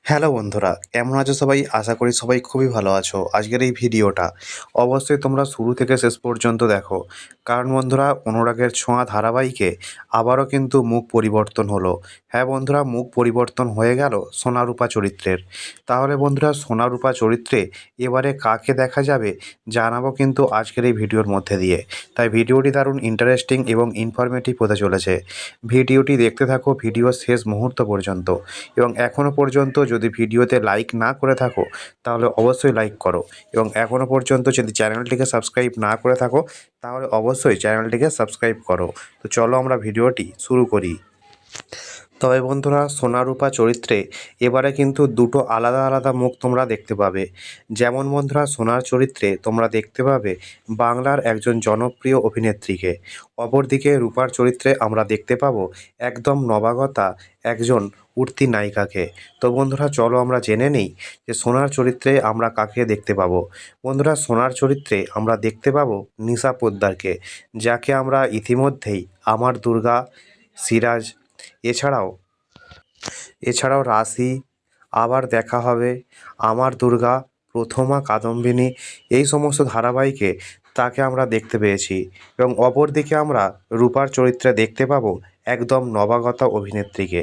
Hello বন্ধুরা, কেমন আছো সবাই? আশা করি সবাই খুবই ভালো আছো। আজকের এই ভিডিওটা অবশ্যই তোমরা শুরু থেকে শেষ পর্যন্ত দেখো। কারণ বন্ধুরা, অনুরাগের ছোঁয়া ধারাবাহিকে আবারও কিন্তু মুখ পরিবর্তন হলো। হ্যাঁ বন্ধুরা, মুখ পরিবর্তন হয়ে গেল সোনারূপা চরিত্রের। তাহলে বন্ধুরা, সোনারূপা চরিত্রে এবারে কাকে দেখা যাবে জানাবো কিন্তু আজকের এই ভিডিওর মধ্যে দিয়ে। তাই ভিডিওটি দারুণ ইন্টারেস্টিং এবং ইনফরমেটিভ হতে চলেছে। ভিডিওটি দেখতে থাকো ভিডিওর শেষ মুহূর্ত পর্যন্ত। এবং এখনও পর্যন্ত যদি ভিডিওতে লাইক না করে থাকো তাহলে অবশ্যই লাইক করো, এবং এখনও পর্যন্ত যদি চ্যানেলটিকে সাবস্ক্রাইব না করে থাকো তাহলে অবশ্যই চ্যানেলটিকে সাবস্ক্রাইব করো। তো চলো আমরা ভিডিওটি শুরু করি। তবে বন্ধুরা, সোনারূপা চরিত্রে এবারে কিন্তু দুটো আলাদা আলাদা মুখ তোমরা দেখতে পাবে। যেমন বন্ধুরা, সোনার চরিত্রে তোমরা দেখতে পাবে বাংলার একজন জনপ্রিয় অভিনেত্রীকে, অপরদিকে রূপার চরিত্রে আমরা দেখতে পাবো একদম নবাগতা একজন উঠতি নায়িকাকে। তো বন্ধুরা, চলো আমরা জেনে নিই যে সোনার চরিত্রে আমরা কাকে দেখতে পাবো। বন্ধুরা, সোনার চরিত্রে আমরা দেখতে পাবো নিশা পোদ্দারকে, যাকে আমরা ইতিমধ্যেই আমার দুর্গা, সিরাজ, এছাড়াও রাশি, আবার দেখা হবে, আমার দুর্গা, প্রথমা কাদম্বিনী, এই সমস্ত ধারাবাহিকে তাকে আমরা দেখতে পেয়েছি। এবং অপরদিকে আমরা রূপার চরিত্রে দেখতে পাবো একদম নবাগতা অভিনেত্রীকে,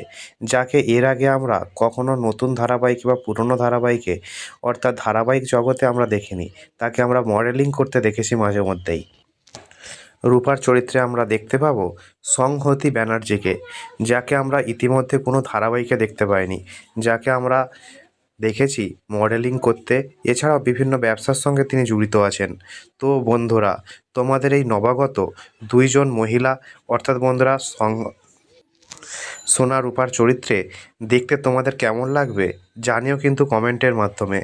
যাকে এর আগে আমরা কখনো নতুন ধারাবাহিক বা পুরনো ধারাবাহিকে অর্থাৎ ধারাবাহিক জগতে আমরা দেখিনি। তাকে আমরা মডেলিং করতে দেখেছি মাঝে মধ্যেই। রূপার চরিত্রে আমরা দেখতে পাবো সংহতি ব্যানার্জিকে, যাকে আমরা ইতিমধ্যে কোনো ধারাবাহিকে দেখতে পাইনি, যাকে আমরা দেখেছি মডেলিং করতে, এছাড়াও বিভিন্ন ব্যবসার সঙ্গে তিনি জড়িত আছেন। তো বন্ধুরা, তোমাদের এই নবাগত দুইজন মহিলা অর্থাৎ বন্ধুরা সোনা রূপার চরিত্রে দেখতে তোমাদের কেমন লাগবে জানিও কিন্তু কমেন্টের মাধ্যমে।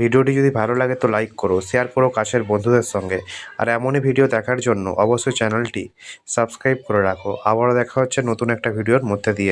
ভিডিওটি যদি ভালো লাগে তো লাইক করো, শেয়ার করো কাছের বন্ধুদের সঙ্গে। আর এমনই ভিডিও দেখার জন্য অবশ্যই চ্যানেলটি সাবস্ক্রাইব করে রাখো। আবারও দেখা হচ্ছে নতুন একটা ভিডিওর মধ্যে দিয়ে।